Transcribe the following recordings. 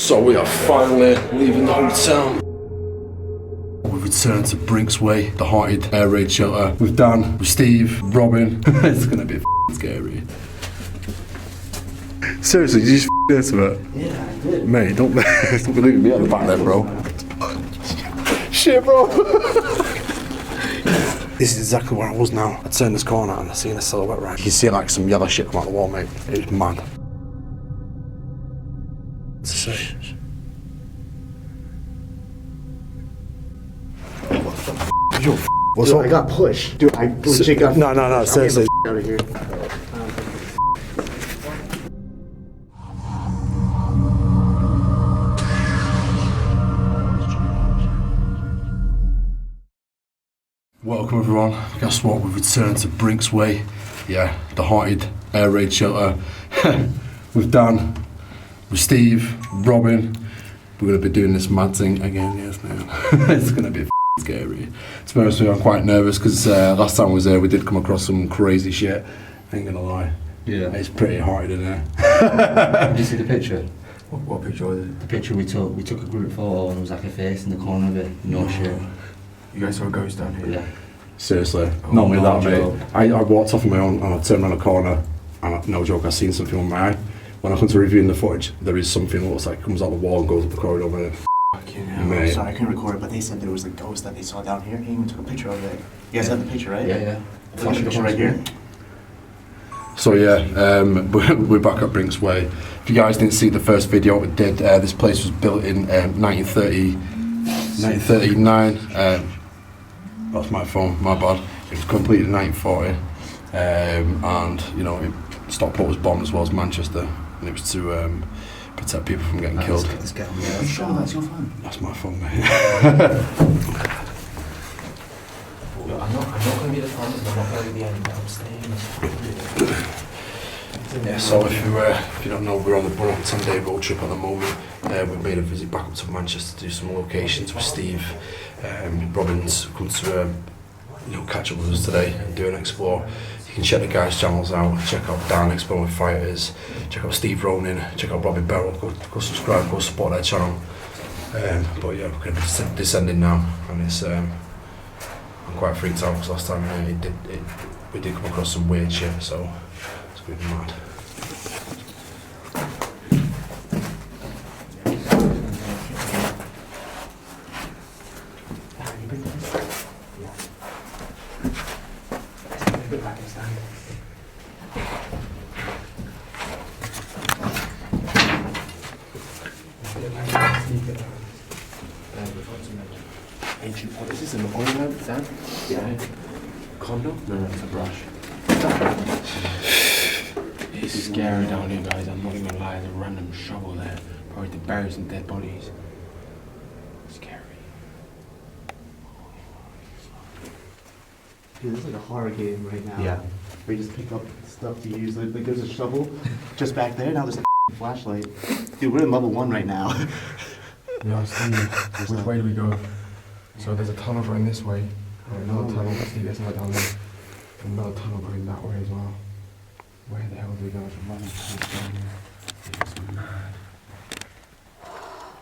So we are finally leaving the hotel. We've returned to Brinksway, the haunted air raid shelter, with Dan, with Steve, Robin. It's gonna be scary. Seriously, did you just do this of it? Yeah, I did. Mate, don't believe me at the back there, bro. Shit, bro. This is exactly where I was now. I turned this corner and I seen a silhouette right. You can see like some yellow shit come out the wall, mate. It was mad. What's it say? Yo, what's up? I got pushed. Dude, I legit got... No, seriously. I'm out of here. Welcome everyone. Guess what? We've returned to Brinksway. Yeah, the haunted air raid shelter. With Dan, with Steve, Robin. We're going to be doing this mad thing again, yes man. It's going to be scary. To be honest with you, I'm quite nervous because last time I was there we did come across some crazy shit. I ain't going to lie. Yeah. It's pretty haunted in there. Did you see the picture? What picture was it? The picture we took a group photo and there was like a face in the corner of it. No shit. You guys saw a ghost down here? Yeah. Seriously, Oh, not only no that, joke. mate. I walked off on my own and I turned around the corner and no joke, I seen something on my eye. When I come to reviewing the footage, there is something that looks like comes out the wall and goes up the corridor. Mate. Fucking hell. Mate. Sorry, I couldn't record it, but they said there was a ghost that they saw down here. He even took a picture of it. You guys have the picture, right? Yeah. The picture right here. So yeah, we're back at Brinksway. If you guys didn't see the first video we did, this place was built in 1939. That's my phone, my bad. It was completed in 1940, and you know, Stockport was bombed as well as Manchester, and it was to protect people from getting killed. Let's get on You sure that's your phone? That's my phone, mate. I'm not going to be the front, I'm not going to be the end, I'm staying. Yeah, so if you don't know, we're on a 10-day road trip at the moment. We've made a visit back up to Manchester to do some locations with Steve. Robin's come to catch up with us today and do an explore. You can check the guys' channels out. Check out Dan Exploring Fighters. Check out Steve Ronin. Check out Robinbirrel. Go subscribe. Go support their channel. But yeah, we're going to be descending now, and it's I'm quite freaked out because last time we did come across some weird shit. So it's going to be mad. Ancient, what is this, an oil lamp? Yeah. Condo? No, it's a brush. It's scary down here, guys. I'm not even gonna lie. There's a random shovel there. Probably to bury some dead bodies. Scary. Dude, this is like a horror game right now. Yeah. Where you just pick up stuff to use. Like there's a shovel just back there. Now there's a flashlight. Dude, we're in level 1 right now. Yeah, Steve, which way do we go? So there's a tunnel going this way. And another tunnel, Steve, there's another down there. And another tunnel going that way as well. Where the hell do we go? It's running towards down here. It's mad.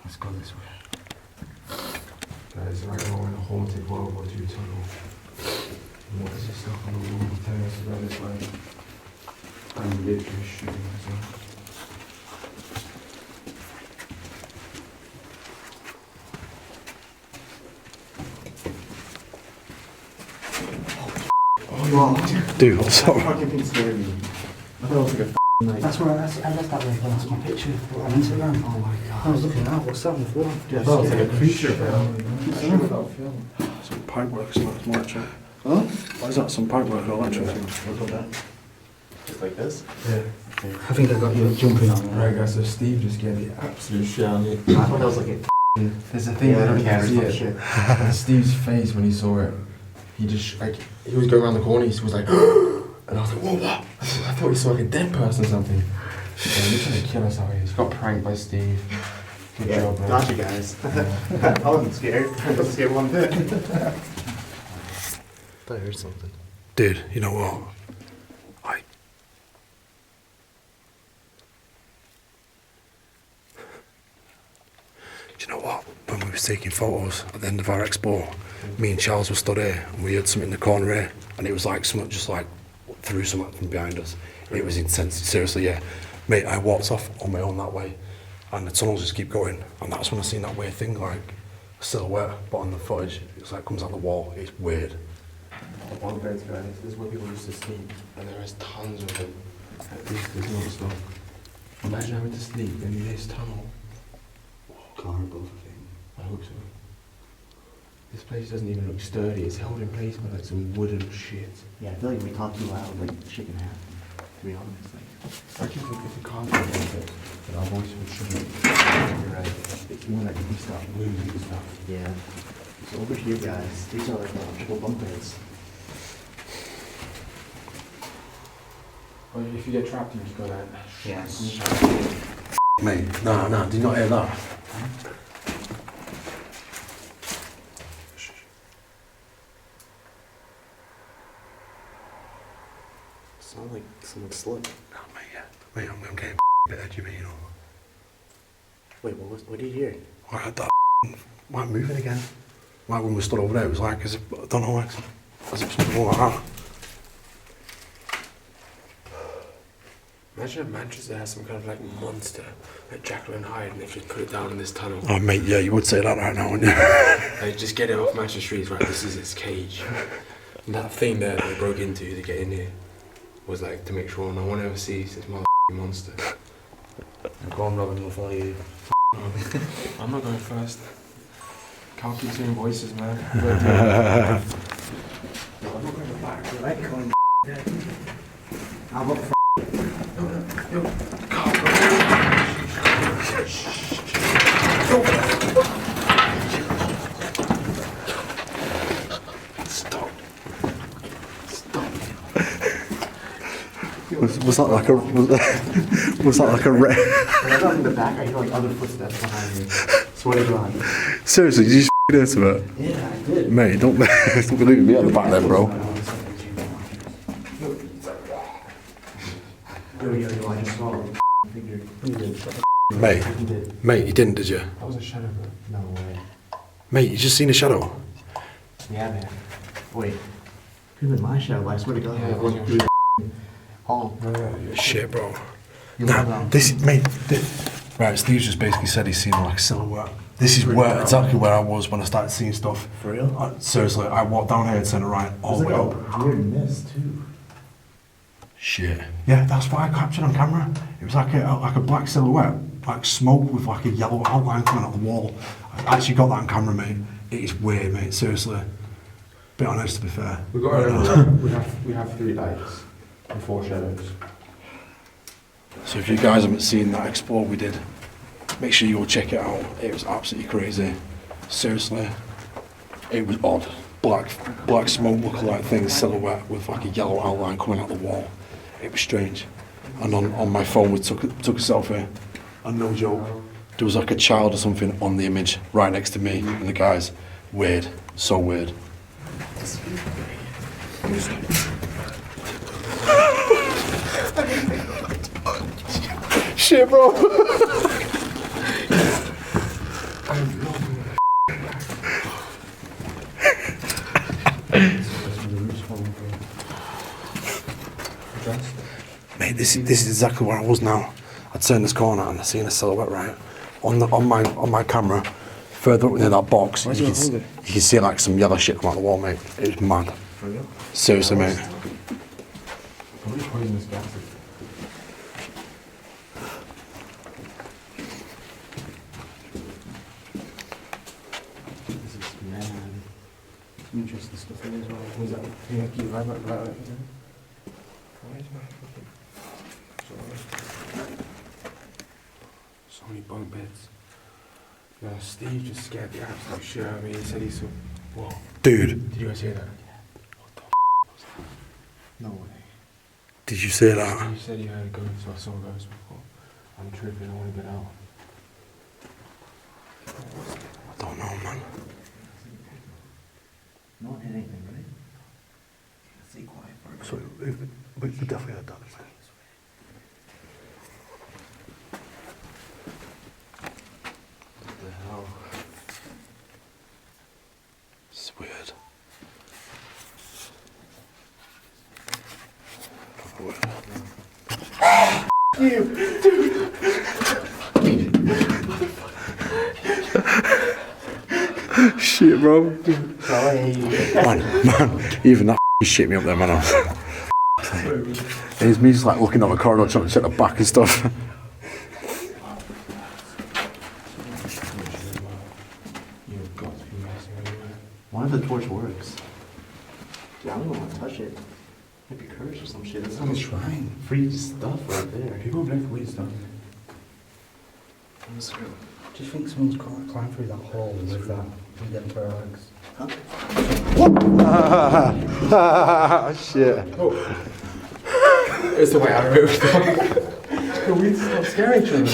Let's go this way. Guys, right now we're in a haunted World War II tunnel. And what is this stuff on the wall telling us to go this way? I'm literally shooting myself. Dude, what's up? Fucking thing scared me. I thought it was like a night. That's where I left that way. That's my picture on Instagram. Oh my god. I was looking at what's that on the floor. Dude, I thought it was like a creature, bro. Some pipework, some electric. Huh? Why is that? Some pipework or electric? Just like this? Yeah. I think I got you jumping on. Right, guys, so Steve just gave the absolute shit on me. I thought that was like a... There's a thing Yeah, that I I don't can't see care. it. Shit. And Steve's face when he saw it, he just like he was going around the corner. He was like, and I was like, whoa, what? I thought he saw like a dead person or something. Yeah, he's trying to kill us out here. He's got pranked by Steve. Good Yeah, job, man. gotcha, guys. I wasn't scared. I wasn't scared one bit. I thought I heard something. Dude, you know what? Do you know what? When we were taking photos at the end of our expo, me and Charles were stood here and we heard something in the corner here, and it was like something just like threw something from behind us. It was intense, seriously, yeah. Mate, I walked off on my own that way, and the tunnels just keep going, and that's when I seen that weird thing, like a silhouette, but on the footage, it's like comes out the wall. It's weird. The bunk beds, guys. This is where people used to sleep, and there is tons of them. There's no stuff. Imagine having to sleep in this tunnel. Horrible thing. I hope so. This place doesn't even look sturdy. It's held in place by like some wooden shit. Yeah, I feel like we talk too loud, like shit can happen. To be honest, like. I can think if the car was it, but our voice would shouldn't. You're right. It's more like we start moving stuff. Yeah. So over here, guys, these are like triple bunk beds. Well, if you get trapped, you just go down. Yes. Mate, nah, did you not hear that? Sound like someone slipped. Nah, mate, yeah. Mate, I'm getting a bit edgy, mate, you know. Wait, what did you hear? I had that like moving again. Like when we stood over there, it was like as if, I don't know, like, as if something like that. Imagine if Manchester has some kind of like monster, like Jekyll and Hyde, and they just put it down in this tunnel. Oh, mate, yeah, you would say that right now, wouldn't you? Like, just get it off Manchester Street, right? This is its cage. And that thing there they broke into to get in here was like to make sure no one ever sees this monster. Go on, Robin, we'll follow you. I'm not going first. Can't keep hearing voices, man. I'm not going back. Right, come on. I'm up. Was that like a was that like a When I got in the back, I hear like other footsteps behind me. Swear to God. Seriously, did you just hear some of it? Yeah, I did. Mate, don't believe me at the back then, bro. I just saw a figure. Mate, you didn't, did you? That was a shadow, bro. No way. Mate, you just seen a shadow? Yeah, man. Wait. Could have been my shadow, I swear to God. Yeah, I it was went your through the hall. Shit, bro. You Nah, were this, mate, right, Steve just basically said he's seen like a silhouette. This is where, exactly where I was when I started seeing stuff. For real? Seriously, I walked down here and turned right all the way up. Weird mist, too. Shit. Yeah, that's what I captured on camera. It was like a black silhouette, like smoke with like a yellow outline coming out the wall. I actually got that on camera, mate. It is weird, mate, seriously. Bit honest, to be fair. We got to remember, we have 3 lights and 4 shadows. So if you guys haven't seen that explore we did, make sure you go check it out. It was absolutely crazy. Seriously. It was odd. Black smoke looking like thing, silhouette with like a yellow outline coming out the wall. It was strange. And on my phone we took a selfie. And no joke, there was like a child or something on the image right next to me and the guys. Weird. So weird. Shit, bro. Mate, this is exactly where I was now. I turned this corner and I seen a silhouette right on my camera. Further up near that box, you can see like some yellow shit come out the wall, mate. It was mad. Seriously, mate. Probably poisonous gases. This is mad. Some interesting stuff here as well. Was that? Yeah, keep right back. Why is my fucking... So many bunk beds. No, Steve just scared the absolute shit out of me. He said he saw... Whoa. Dude, Did you guys hear that? No way. did you see that? Steve said he heard a ghost, so I saw a ghost before. I'm tripping, I want to get out. I don't know, man. Not anything, right? Stay quiet for a So we definitely heard that. What the hell? Shit, bro. Bro, I hate you. Man, even that shit me up there, man. It's me just like looking at the corridor trying to check the back and stuff. You've got to be messing with me. Why if the torch works? Dude, I don't even want to touch it. Might be cursed or some shit. That's I'm trying. free stuff right there. People have left weird stuff. Do you think someone's climbed through that hole with that, with them bare legs? Shit. It's the way I moved. We stop scaring each other.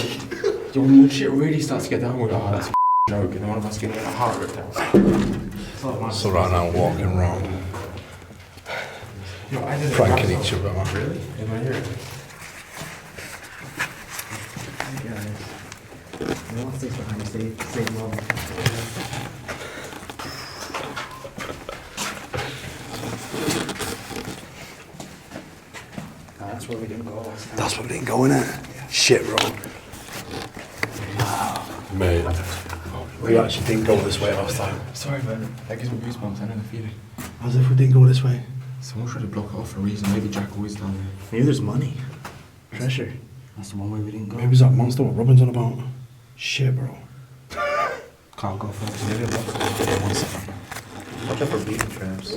When shit really starts to get down, we're like, oh, that's a joke, and then one of us getting a heart ripped out. So right now, walking around, Yo, I did pranking each other, man. Really? In my ear? No one stays behind. Stay low. That's where we didn't go last time. That's what we didn't go in it. Shit, bro. Mate, we actually didn't go this way last time. Sorry, man. That gives me goosebumps. I know the feeling. As if we didn't go this way. Someone tried to block it off for a reason. Maybe Jack always down there. Maybe there's money. Treasure. That's the one where we didn't go. Maybe it's that monster what Robin's on about. Shit, bro. Can't go first. Maybe a box. One second. Watch out for beating traps.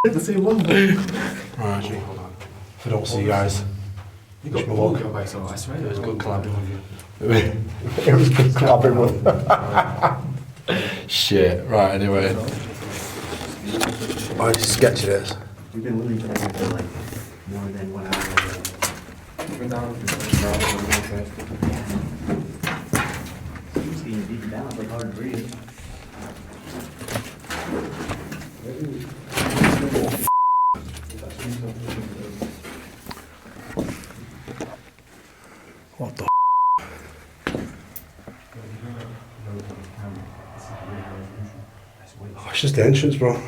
The same one. Right, actually, hold on. If I don't see you guys. You got Walk. walk away, so I swear it was good collabing with you. It was good clapping with. Shit, right, anyway. I just sketch this. We've been living together for like more than 1 hour. Went down with He was getting beaten down. It's like hard to breathe. What the Oh, it's just the entrance, bro.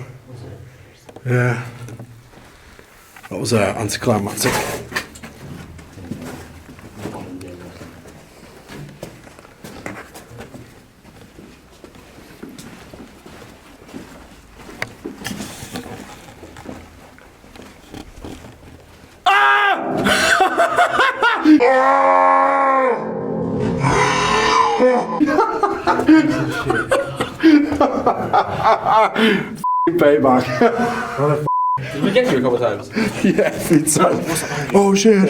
Yeah. That was anticlimactic. Payback. Did we get you a couple of times? Yeah, a few times. Oh shit.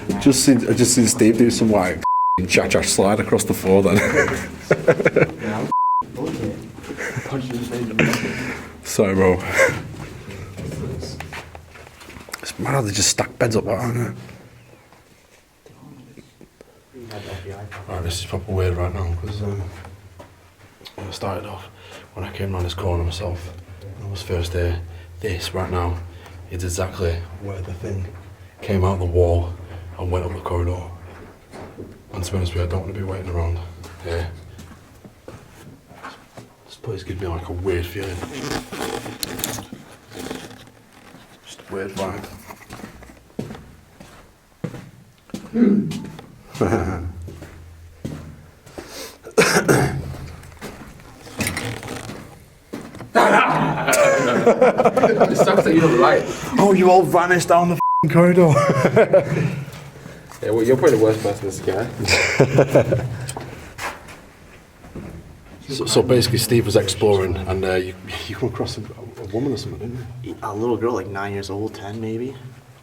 I just seen Steve do some like cha-cha slide across the floor then. Sorry, bro. It's mad how they just stack beds up like that, isn't it? Right, this is proper weird right now because when I started off, when I came around this corner myself, and it was first there, this right now is exactly where the thing came out the wall and went up the corridor. And to be honest with you, I don't want to be waiting around here. This place gives me like a weird feeling. Just a weird vibe. It sucks that you don't like. Oh, you all vanished down the corridor. Yeah, well, you're probably the worst person to scare. So basically, Steve was exploring, and you come across a woman or something, didn't you? A little girl, like 9 years old, 10 maybe,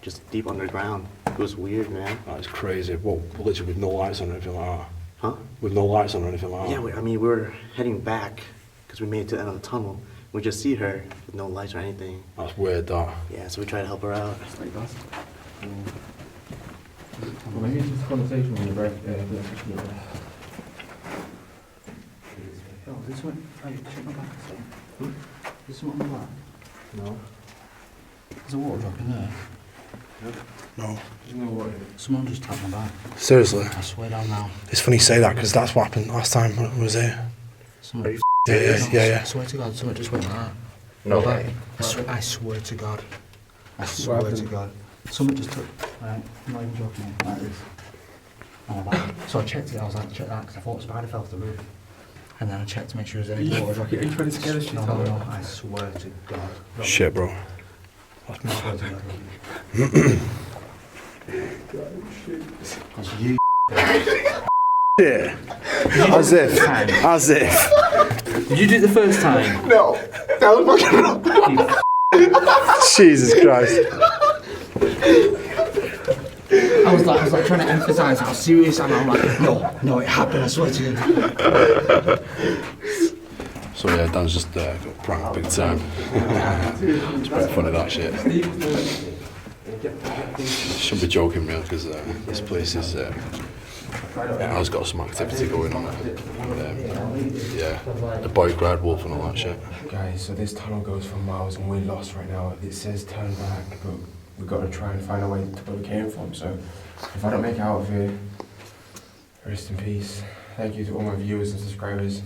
just deep underground. It was weird, man. That is crazy. Well, literally with no lights on or anything like that. Huh? With no lights on or anything like that. Yeah, I mean, we were heading back because we made it to the end of the tunnel. We just see her with no lights or anything. That's weird, that. Yeah, so we try to help her out. Well, maybe it's just a conversation when you're right. Oh, this one. Hey, check my back. This one on the back. No. There's a water drop in there. No. Someone just tapped my back. Seriously? I swear down now. It's funny you say that, because that's what happened last time when I was here. Someone, Yeah. I swear to God, someone just went like that. No My way. back. I swear to God. I swear to God. Someone just took, right, I'm not even joking, like this. So I checked it, I was like, check that, because I thought a spider fell off the roof. And then I checked to make sure there was any water. Are you trying to scare us? No, I swear to God. Shit, bro. I swear to God. That's you. Yeah. As if. As if. Did you do it the first time? No, that was fucking wrong. Jesus Christ. I was like trying to emphasise how serious I am. I'm like, no, it happened, I swear to you. So yeah, Dan's just got pranked big time. It's pretty funny, that shit. Shouldn't be joking, real, because this place is has got some activity going on there. Yeah, the boy grad wolf and all that shit. Guys, so this tunnel goes for miles and we're lost right now. It says turn back, but we've got to try and find a way to where we came from. So if I don't make it out of here, rest in peace. Thank you to all my viewers and subscribers.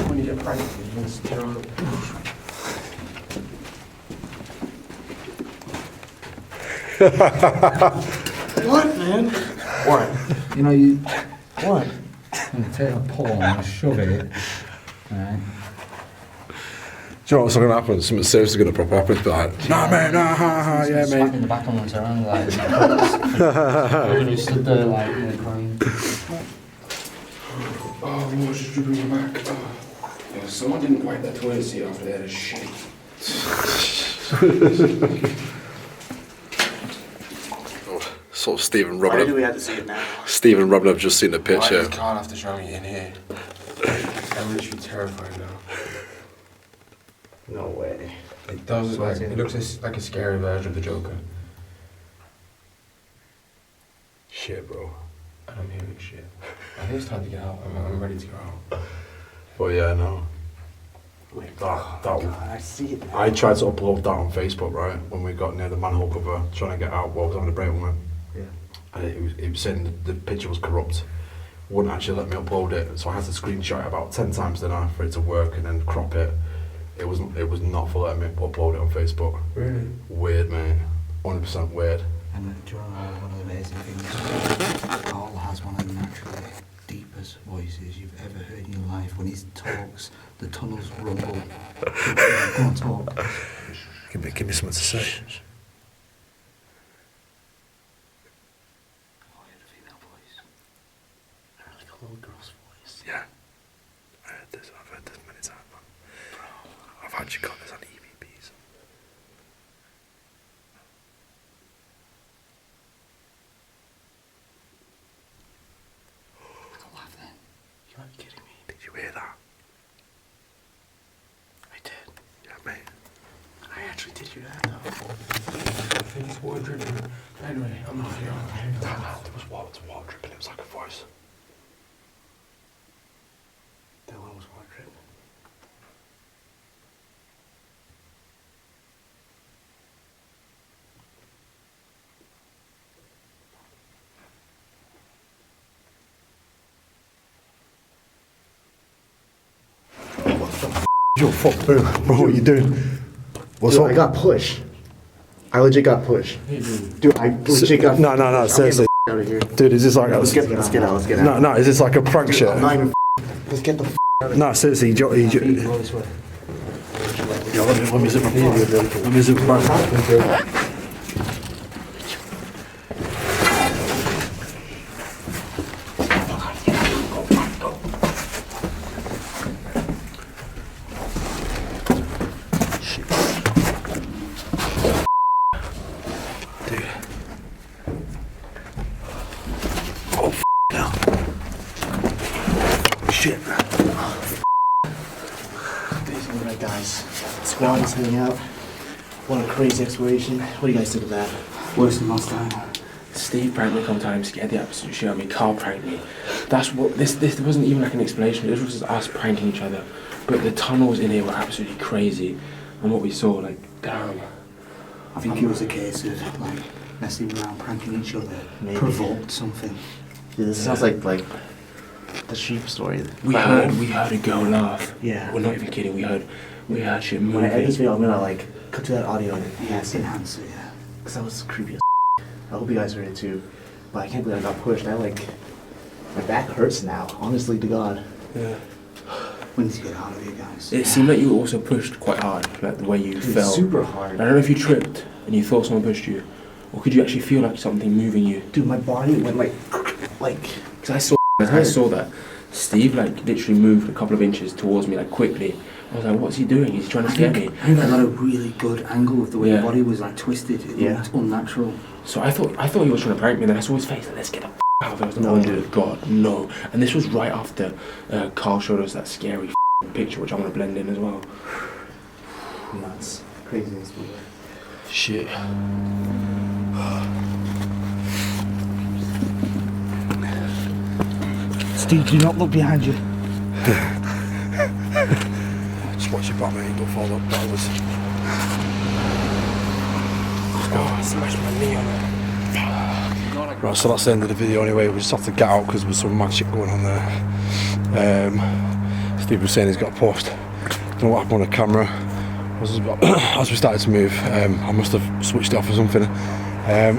When you get pranked, you just tear up. What, man? What? You know, you What? take a pull and shove it, right? Do you know what's going to happen? Something seriously going to pop up. It's like, nah, mate, nah, ha, ha, yeah, Smack mate. in the back and once around like, you stood there like, crying. Oh, water's just dripping my back. Oh. Yeah, someone didn't wipe that toilet seat after they had a shit. Sort of Steve and Why Robin. do we have to see it now? Steve and Robin have just seen the I picture. just can't have to show me in here. I'm literally terrified now. No way. It does look like, it looks like a scary version of the Joker. Shit, bro. And I'm hearing shit. I think it's time to get out. I'm ready to go out. But yeah, no. That I see it now. I tried to upload that on Facebook, right, when we got near the manhole cover, trying to get out while I was having a break with him. Yeah. And it was saying the picture was corrupt. Wouldn't actually let me upload it, so I had to screenshot it about 10 times then for it to work and then crop it. It was not for letting me upload it on Facebook. Really? Weird, mate. 100% weird. And do you know one of the amazing things? Carl has one of the naturally deepest voices you've ever heard in your life. When he talks, the tunnels rumble. Go on, talk. Give me something to say. Oh, you had a female voice. Like a little girl's voice. Yeah. I've heard this many times, man. I've actually got this on EVPs. Don't laugh then. You might be kidding me. Did you hear that? I did. Yeah, mate. I actually did hear that though. I think it's water dripping. Anyway, I'm not here. There was water dripping, it was like a voice. That one was water dripping. Yo, fuck, bro, what are you doing? What's Dude, up? I got pushed. I legit got pushed. Dude, I legit got No, seriously. out of here. Dude, is this like Let's get out. No, is this like a prank shit? I'm not even let's get the No, seriously, Go this way. Yo, let me zip my phone. Let me zip my phone. Shit. Alright guys, squad is heading out. What a crazy exploration. What do you guys think of that? Worse than last time. Steve pranked me a couple times, scared the absolute shit out of me. Carl pranked me. That's what this wasn't even like an explanation. This was just us pranking each other. But the tunnels in here were absolutely crazy, and what we saw, like, damn. I think it was a case of like messing around, pranking each other, provoked something. Yeah, this sounds like the sheep story. We heard a girl laugh. Yeah. We're not even kidding. We heard shit When I edit this moving. video, I'm gonna like cut to that audio and Yes, enhance it, yeah. because that was creepy as I hope you guys heard it too. But I can't believe I got pushed. My back hurts now, honestly to God. Yeah. We need to get out of here, guys. It seemed like you were also pushed quite hard, like the way you Dude, fell. super I hard. don't know if you tripped and you thought someone pushed you, or could you actually feel like something moving you? Dude, my body went like Because I saw that Steve like literally moved a couple of inches towards me like quickly. I was like, what's he doing? He's trying to scare me. I think I got a really good angle of the way Yeah. your body was like twisted. It Yeah. looked unnatural. So I thought he was trying to prank me, and then I saw his face like, let's get the out of here. I was like, No, oh dude. my God, no. And this was right after Carl showed us that scary picture, which I want to blend in as well. nuts. Craziness. Shit. Steve, do not look behind you. Just watch your back, mate. Don't fall up backwards. Oh, I smashed my knee on it. Right, so that's the end of the video anyway. We just have to get out because there's some mad shit going on there. Steve was saying he's got a post. Don't know what happened on the camera. As we started to move, I must have switched it off or something.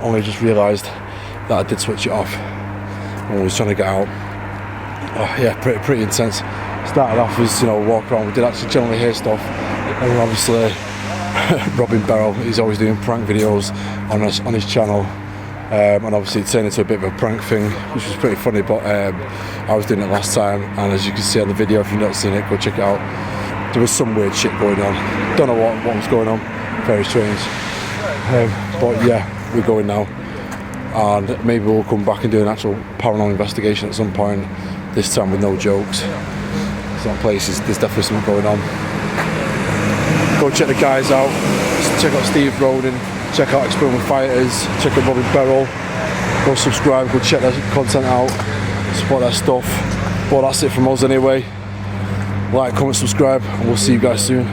Only just realised that I did switch it off when I was trying to get out. Oh, yeah, pretty intense. Started off as, walk around. We did actually generally hear stuff. And then obviously, Robinbirrel, he's always doing prank videos on his channel. And obviously it turned into a bit of a prank thing, which was pretty funny, but I was doing it last time, and as you can see on the video, if you've not seen it, go check it out. There was some weird shit going on. Don't know what was going on. Very strange. But yeah, we're going now. And maybe we'll come back and do an actual paranormal investigation at some point, this time with no jokes. There's places, there's definitely something going on. Go check the guys out. Check out Steve Ronin. Check out Unexplained Fighters. Check out Birrel. Go subscribe. Go check their content out. Support their stuff. But that's it from us anyway. Like, comment, subscribe, and we'll see you guys soon.